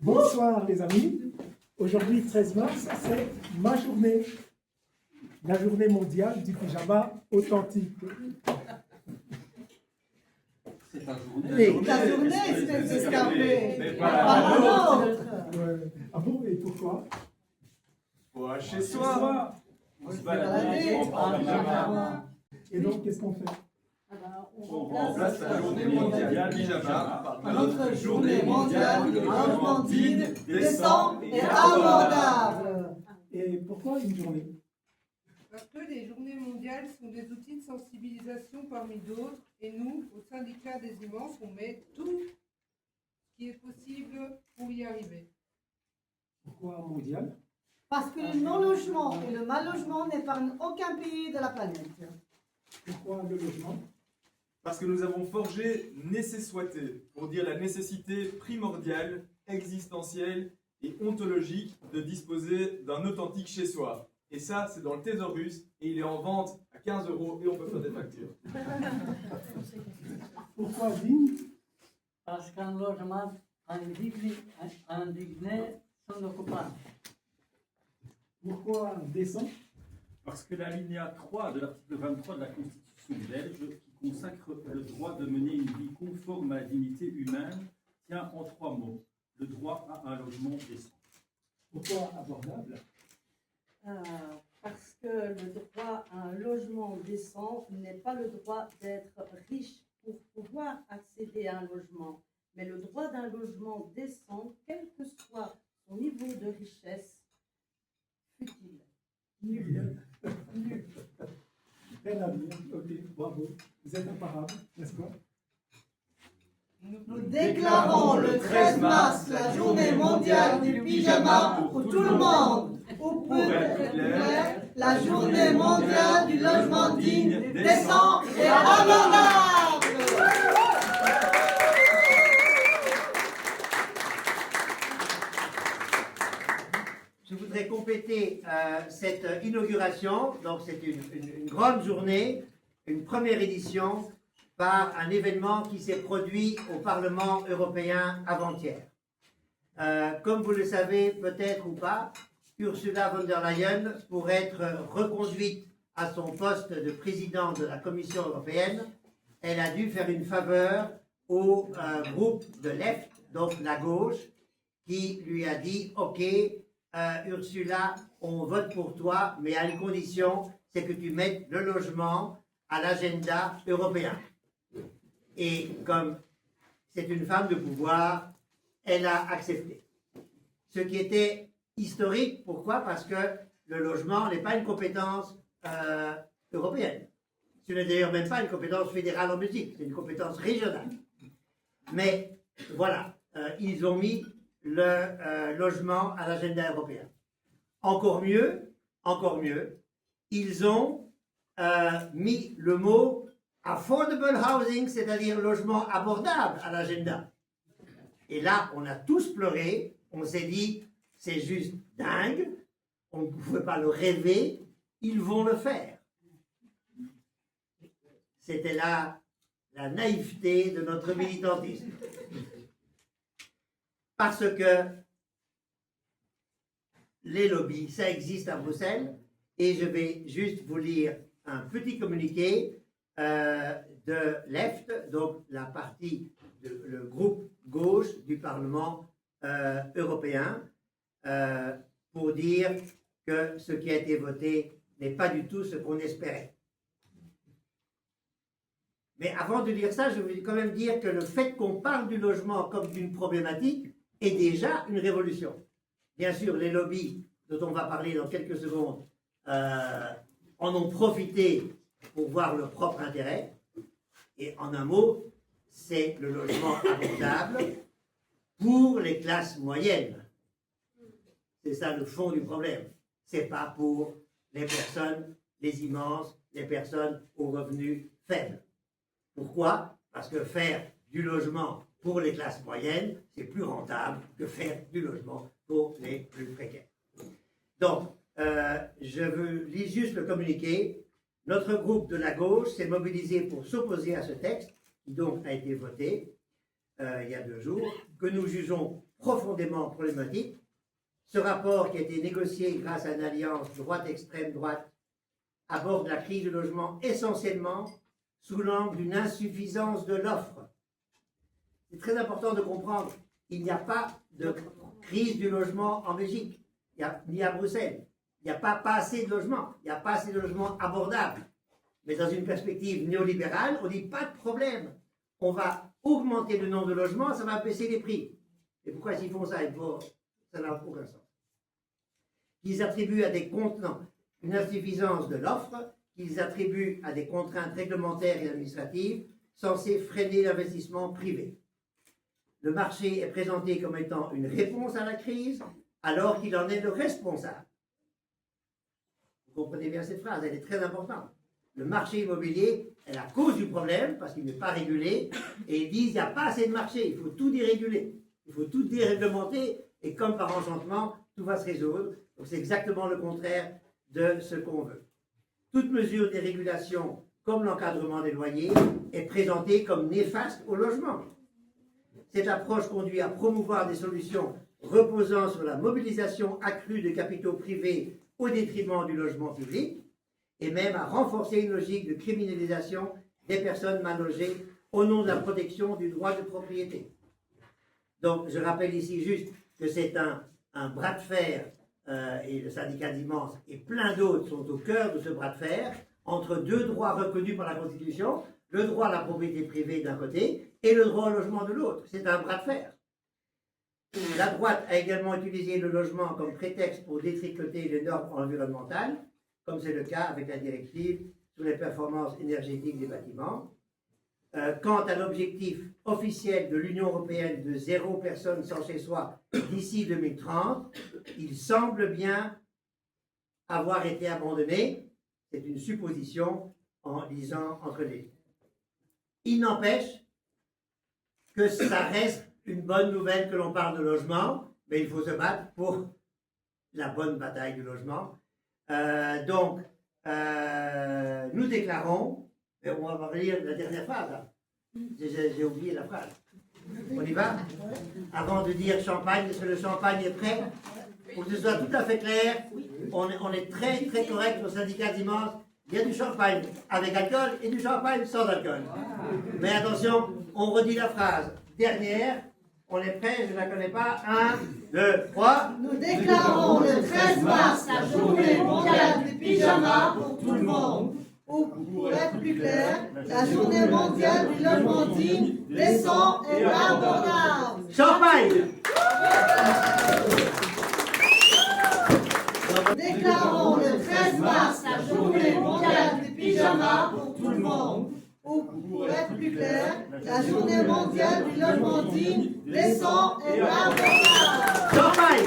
Bonsoir les amis. Aujourd'hui, 13 mars, c'est ma journée. La journée mondiale du pyjama authentique. C'est ta journée. Ta journée, c'est escarpé. Mais Pas pas la nôtre. Ouais. Ah bon, et pourquoi? chez soi. On se balader. on prend le pyjama. Et donc, qu'est-ce qu'on fait? On remplace la journée mondiale du pyjama par Notre journée mondiale du logement digne, décent et abordable. Et pourquoi une journée? Parce que les journées mondiales sont des outils de sensibilisation parmi d'autres, et nous, au syndicat des immenses, on met tout ce qui est possible pour y arriver. Pourquoi mondial? Parce que le non-logement et le mal-logement n'épargnent aucun pays de la planète. Pourquoi le logement? Parce que nous avons forgé nécessité pour dire la nécessité primordiale, existentielle et ontologique de disposer d'un authentique chez soi. Et ça, c'est dans le thésaurus et il est en vente à 15 € et on peut faire des factures. Pourquoi digne? Parce qu'un logement indigné son occupant. Pourquoi décent? Parce que l'alinéa 3 de l'article 23 de la Constitution belge, qui consacre le droit de mener une vie conforme à la dignité humaine, tient en 3 mots: le droit à un logement décent. Pourquoi abordable? Parce que le droit à un logement décent n'est pas le droit d'être riche pour pouvoir accéder à un logement, mais le droit d'un logement décent, quel que soit son niveau de richesse, fut-il nul. Nul. Rien à dire. Ok, bravo. Vous êtes imparable, n'est-ce pas? Nous déclarons le 13 mars la journée mondiale du pyjama pour tout le monde. Ou pour être clair, la journée mondiale du logement digne, décent et abordable. Je voudrais compléter cette inauguration. Donc c'est une grande journée, une première édition par un événement qui s'est produit au Parlement européen avant-hier. Comme vous le savez peut-être ou pas, Ursula von der Leyen, pour être reconduite à son poste de présidente de la Commission européenne, elle a dû faire une faveur au groupe de left, donc la gauche, qui lui a dit « Ok, Ursula, on vote pour toi, mais à une condition, c'est que tu mettes le logement à l'agenda européen. » Et comme c'est une femme de pouvoir, elle a accepté. Ce qui était historique, pourquoi? Parce que le logement n'est pas une compétence européenne. Ce n'est d'ailleurs même pas une compétence fédérale en Belgique, c'est une compétence régionale. Mais voilà, ils ont mis le logement à l'agenda européen. Encore mieux, ils ont mis le mot affordable housing, c'est-à-dire logement abordable, à l'agenda. Et là, on a tous pleuré, on s'est dit, c'est juste dingue, on ne pouvait pas le rêver, ils vont le faire. C'était là la naïveté de notre militantisme. Parce que les lobbies, ça existe à Bruxelles, et je vais juste vous lire un petit communiqué de Left, donc la partie, le groupe gauche du Parlement européen, pour dire que ce qui a été voté n'est pas du tout ce qu'on espérait. Mais avant de dire ça, je veux quand même dire que le fait qu'on parle du logement comme d'une problématique est déjà une révolution. Bien sûr, les lobbies, dont on va parler dans quelques secondes, en ont profité pour voir leur propre intérêt. Et en un mot, c'est le logement abordable pour les classes moyennes. C'est ça le fond du problème. C'est pas pour les personnes, les immenses, les personnes aux revenus faibles. Pourquoi? Parce que faire du logement pour les classes moyennes, c'est plus rentable que faire du logement pour les plus précaires. Donc, je lis juste le communiqué. Notre groupe de la gauche s'est mobilisé pour s'opposer à ce texte, qui donc a été voté. il y a 2 jours, que nous jugeons profondément problématique. Ce rapport qui a été négocié grâce à une alliance droite-extrême droite aborde la crise du logement essentiellement sous l'angle d'une insuffisance de l'offre. C'est très important de comprendre qu'il n'y a pas de crise du logement en Belgique, ni à Bruxelles. Il n'y a pas assez de logements, il n'y a pas assez de logements abordables. Mais dans une perspective néolibérale, on dit pas de problème. On va augmenter le nombre de logements, ça va baisser les prix. Et pourquoi s'ils font ça? Ça n'a aucun sens. Ils attribuent à des contenants une insuffisance de l'offre, qu'ils attribuent à des contraintes réglementaires et administratives censées freiner l'investissement privé. Le marché est présenté comme étant une réponse à la crise, alors qu'il en est le responsable. Vous comprenez bien cette phrase, elle est très importante. Le marché immobilier est la cause du problème, parce qu'il n'est pas régulé, et ils disent qu'il n'y a pas assez de marché, il faut tout déréguler, il faut tout déréglementer, et comme par enchantement, tout va se résoudre. Donc c'est exactement le contraire de ce qu'on veut. Toute mesure de régulation, comme l'encadrement des loyers, est présentée comme néfaste au logement. Cette approche conduit à promouvoir des solutions reposant sur la mobilisation accrue de capitaux privés au détriment du logement public, et même à renforcer une logique de criminalisation des personnes mal logées au nom de la protection du droit de propriété. Donc, je rappelle ici juste que c'est un bras de fer, et le syndicat d'Immense et plein d'autres sont au cœur de ce bras de fer, entre 2 droits reconnus par la Constitution, le droit à la propriété privée d'un côté et le droit au logement de l'autre. C'est un bras de fer. La droite a également utilisé le logement comme prétexte pour détricoter les normes environnementales, comme c'est le cas avec la directive sur les performances énergétiques des bâtiments. Quant à l'objectif officiel de l'Union européenne de 0 personne sans chez soi d'ici 2030, il semble bien avoir été abandonné. C'est une supposition en lisant entre les lignes. Il n'empêche que ça reste une bonne nouvelle que l'on parle de logement, mais il faut se battre pour la bonne bataille du logement. Nous déclarons, et on va relire la dernière phrase, là. J'ai oublié la phrase. On y va? Avant de dire champagne, est-ce que le champagne est prêt? Pour que ce soit tout à fait clair, on est très très correct au syndicat d'Immense. Il y a du champagne avec alcool et du champagne sans alcool. Mais attention, on redit la phrase dernière. On est prêt, je ne la connais pas. 1, 2, 3. Nous déclarons le 13 mars la journée mondiale du pyjama pour tout le monde. Ou, pour être plus clair, la journée mondiale du logement digne, décent et abordable. Champagne! Nous déclarons le 13 mars la journée mondiale du pyjama pour tout le monde. Ou, pour être plus clair, la journée mondiale du logement digne, décent et abordable. Champagne!